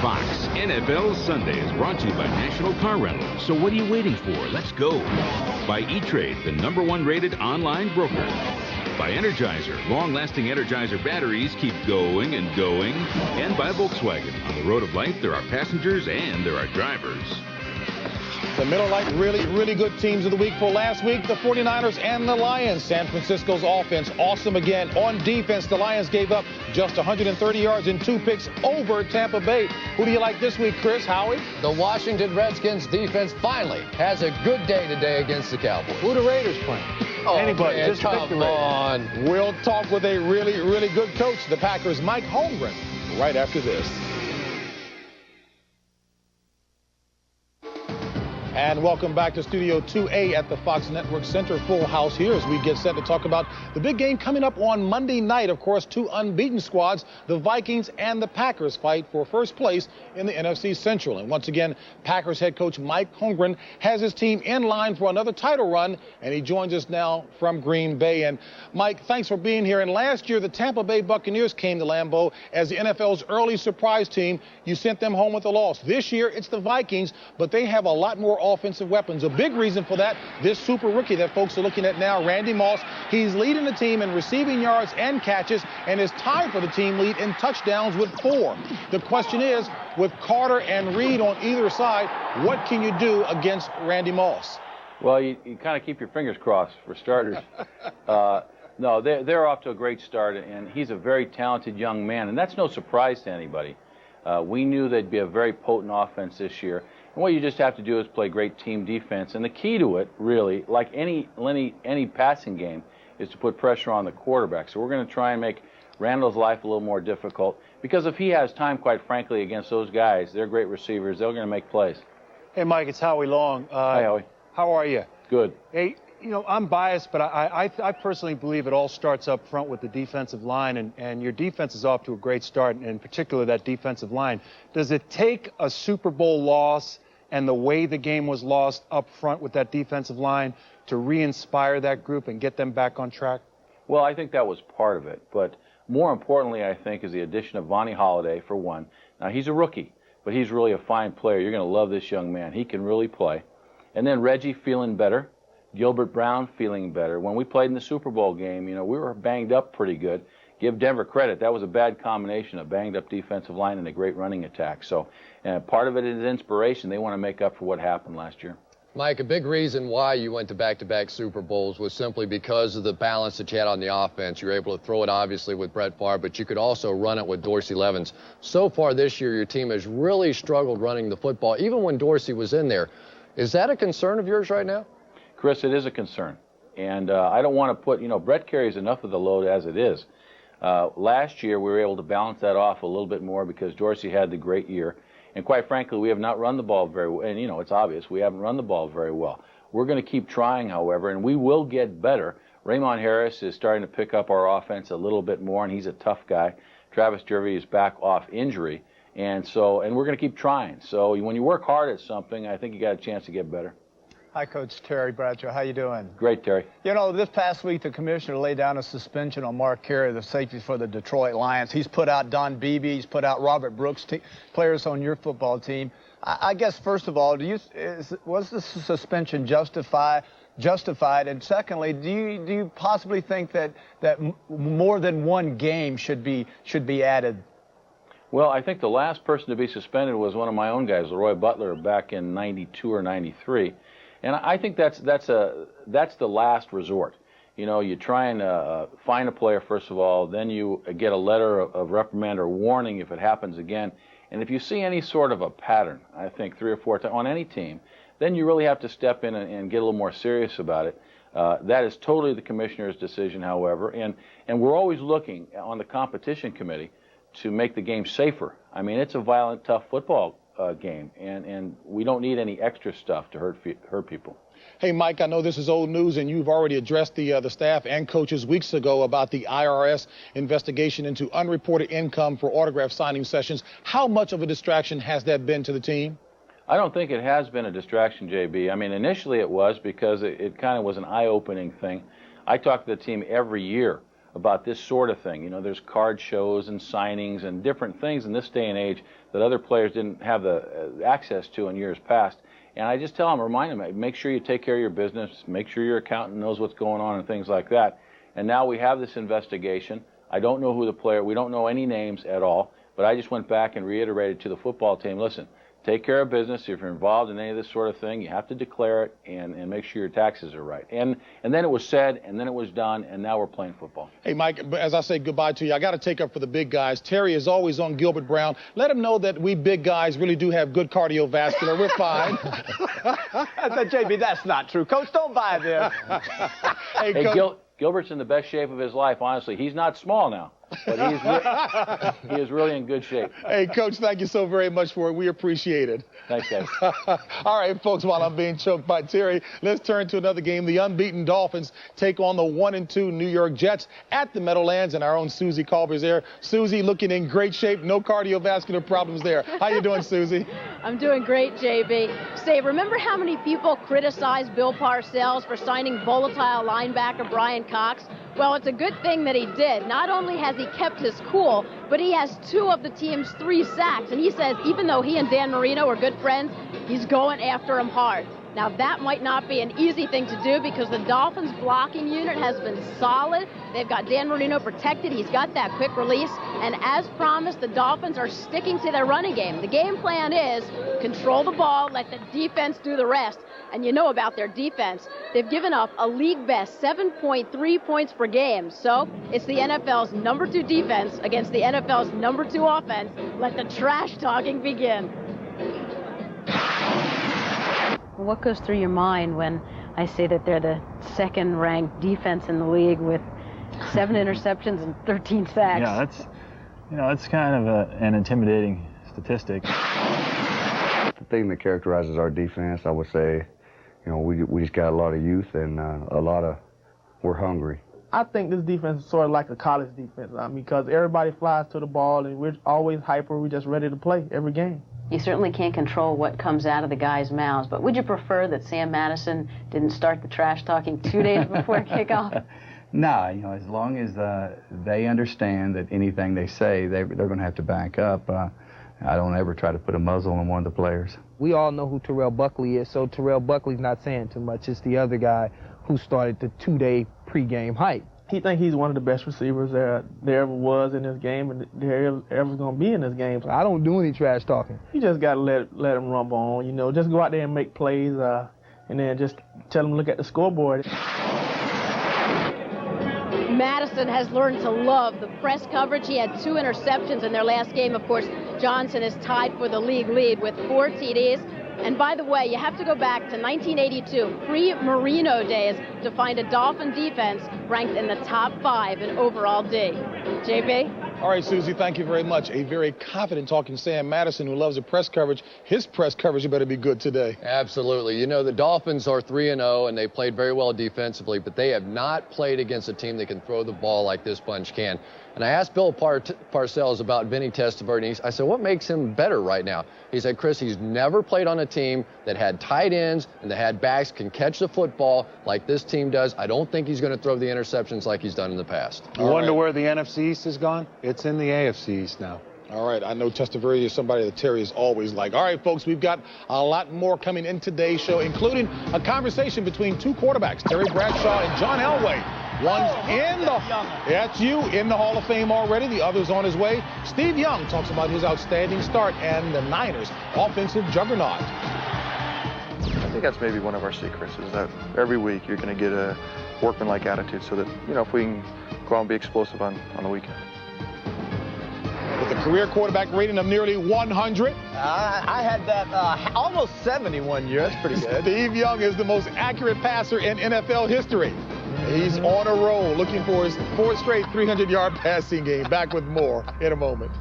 Fox, NFL Sunday is brought to you by National Car Rental. So what are you waiting for? Let's go. By E-Trade, the #1 rated online broker. By Energizer, long-lasting Energizer batteries keep going and going. And by Volkswagen, on the road of life, there are passengers and there are drivers. The Miller Lite really good teams of the week for last week, the 49ers and the Lions. San Francisco's offense, awesome again. On defense, the Lions gave up just 130 yards and 2 picks over Tampa Bay. Who do you like this week, Chris? Howie? The Washington Redskins defense finally has a good day today against the Cowboys. Who the Raiders playing? Oh, anybody. Man, just pick the Raiders. on. We'll talk with a really good coach, the Packers' Mike Holmgren, right after this. And welcome back to Studio 2A at the Fox Network Center. Full house here as we get set to talk about the big game coming up on Monday night. Of course, 2 unbeaten squads, the Vikings and the Packers, fight for first place in the NFC Central. And once again, Packers head coach Mike Holmgren has his team in line for another title run, and he joins us now from Green Bay. And Mike, thanks for being here. And last year, the Tampa Bay Buccaneers came to Lambeau as the NFL's early surprise team. You sent them home with a loss. This year, it's the Vikings, but they have a lot more offensive weapons. A big reason for that, this super rookie that folks are looking at now, Randy Moss. He's leading the team in receiving yards and catches and is tied for the team lead in touchdowns with 4. The question is, with Carter and Reed on either side, what can you do against Randy Moss? Well, you kind of keep your fingers crossed for starters. No, they're off to a great start, and he's a very talented young man, and that's no surprise to anybody. We knew they'd be a very potent offense this year. And what you just have to do is play great team defense. And the key to it, really, like any passing game, is to put pressure on the quarterback. So we're going to try and make Randall's life a little more difficult. Because if he has time, quite frankly, against those guys, they're great receivers. They're going to make plays. Hey, Mike, it's Howie Long. Hi, Howie. How are you? Good. Hey, you know, I'm biased, but I personally believe it all starts up front with the defensive line, and your defense is off to a great start, and in particular that defensive line. Does it take a Super Bowl loss and the way the game was lost up front with that defensive line to re-inspire that group and get them back on track? Well, I think that was part of it. But more importantly, I think, is the addition of Vonnie Holliday, for one. Now, he's a rookie, but he's really a fine player. You're going to love this young man. He can really play. And then Reggie feeling better. Gilbert Brown feeling better. When we played in the Super Bowl game, you know, we were banged up pretty good. Give Denver credit. That was a bad combination, a banged-up defensive line and a great running attack. So part of it is inspiration. They want to make up for what happened last year. Mike, a big reason why you went to back-to-back Super Bowls was simply because of the balance that you had on the offense. You were able to throw it, obviously, with Brett Favre, but you could also run it with Dorsey Levens. So far this year, your team has really struggled running the football, even when Dorsey was in there. Is that a concern of yours right now? Chris, it is a concern. And I don't want to put, you know, Brett carries enough of the load as it is. Last year, we were able to balance that off a little bit more because Dorsey had the great year. And quite frankly, we have not run the ball very well. And, you know, it's obvious. We haven't run the ball very well. We're going to keep trying, however, and we will get better. Raymond Harris is starting to pick up our offense a little bit more, and he's a tough guy. Travis Jervey is back off injury. And we're going to keep trying. So when you work hard at something, I think you got a chance to get better. Hi, Coach Terry Bradshaw. How you doing? Great, Terry. You know, this past week, the commissioner laid down a suspension on Mark Carey, the safety for the Detroit Lions. He's put out Don Beebe. He's put out Robert Brooks, players on your football team. I guess, first of all, was the suspension justified? And secondly, do you possibly think that more than one game should be added? Well, I think the last person to be suspended was one of my own guys, Leroy Butler, back in '92 or '93. And I think that's the last resort. You know, you try and find a player, first of all, then you get a letter of reprimand or warning if it happens again. And if you see any sort of a pattern, I think 3 or 4 times on any team, then you really have to step in and get a little more serious about it. That is totally the commissioner's decision, however. And we're always looking on the competition committee to make the game safer. I mean, it's a violent, tough football game, and we don't need any extra stuff to hurt people. Hey, Mike, I know this is old news, and you've already addressed the staff and coaches weeks ago about the IRS investigation into unreported income for autograph signing sessions. How much of a distraction has that been to the team? I don't think it has been a distraction, JB. I mean, initially it was because it kind of was an eye-opening thing. I talk to the team every year about this sort of thing. You know, there's card shows and signings and different things in this day and age that other players didn't have the access to in years past. And I just tell them, remind them, make sure you take care of your business, make sure your accountant knows what's going on and things like that. And now we have this investigation. I don't know who the player, we don't know any names at all, but I just went back and reiterated to the football team, listen, take care of business. If you're involved in any of this sort of thing, you have to declare it and make sure your taxes are right. And then it was said, and then it was done, and now we're playing football. Hey, Mike, as I say goodbye to you, I got to take up for the big guys. Terry is always on Gilbert Brown. Let him know that we big guys really do have good cardiovascular. We're fine. I said, JB, that's not true. Coach, don't buy this. Hey, Gilbert's in the best shape of his life, honestly. He's not small now, but he is really in good shape. Hey, Coach, thank you so very much for it. We appreciate it. Thanks, guys. All right, folks, while I'm being choked by Terry, let's turn to another game. The unbeaten Dolphins take on the 1-2 New York Jets at the Meadowlands, and our own Susie Culver's there. Susie looking in great shape. No cardiovascular problems there. How you doing, Susie? I'm doing great, JB. Say, remember how many people criticized Bill Parcells for signing volatile linebacker Brian Cox? Well, it's a good thing that he did. Not only has he kept his cool, but he has 2 of the team's 3 sacks. And he says even though he and Dan Marino are good friends, he's going after him hard. Now, that might not be an easy thing to do because the Dolphins' blocking unit has been solid. They've got Dan Marino protected. He's got that quick release. And as promised, the Dolphins are sticking to their running game. The game plan is control the ball, let the defense do the rest. And you know about their defense. They've given up a league-best 7.3 points per game. So it's the NFL's number 2 defense against the NFL's number 2 offense. Let the trash talking begin. What goes through your mind when I say that they're the second-ranked defense in the league with 7 interceptions and 13 sacks? Yeah, that's kind of an intimidating statistic. The thing that characterizes our defense, I would say, we just got a lot of youth and we're hungry. I think this defense is sort of like a college defense, because everybody flies to the ball and we're always hyper. We're just ready to play every game. You certainly can't control what comes out of the guys' mouths, but would you prefer that Sam Madison didn't start the trash talking 2 days before kickoff? No, as long as they understand that anything they say, they're going to have to back up. I don't ever try to put a muzzle on one of the players. We all know who Terrell Buckley is, so Terrell Buckley's not saying too much. It's the other guy who started the 2-day pregame hype. He thinks he's one of the best receivers there ever was in this game and there ever going to be in this game. So I don't do any trash talking. You just got to let him rumble on, just go out there and make plays and then just tell him to look at the scoreboard. Madison has learned to love the press coverage. He had 2 interceptions in their last game. Of course, Johnson is tied for the league lead with 4 TDs. And by the way, you have to go back to 1982, pre-Marino days, to find a Dolphin defense ranked in the top 5 in overall D. JB? All right, Susie, thank you very much. A very confident talking Sam Madison who loves the press coverage. His press coverage better be good today. Absolutely. The Dolphins are 3-0, and they played very well defensively, but they have not played against a team that can throw the ball like this bunch can. And I asked Bill Parcells about Vinny Testaverde. I said, what makes him better right now? He said, Chris, he's never played on a team that had tight ends and that had backs, can catch the football like this team does. I don't think he's going to throw the interceptions like he's done in the past. You wonder where the NFC East has gone? It's in the AFC East now. All right, I know Testaverde is somebody that Terry is always like. All right, folks, we've got a lot more coming in today's show, including a conversation between 2 quarterbacks, Terry Bradshaw and John Elway. One's in the Hall of Fame already. The other's on his way. Steve Young talks about his outstanding start and the Niners' offensive juggernaut. I think that's maybe one of our secrets, is that every week you're going to get a workmanlike attitude so that, if we can go out and be explosive on the weekend. With a career quarterback rating of nearly 100. I had that almost 71 year. That's pretty good. Steve Young is the most accurate passer in NFL history. He's on a roll, looking for his 4th straight 300-yard passing game. Back with more in a moment.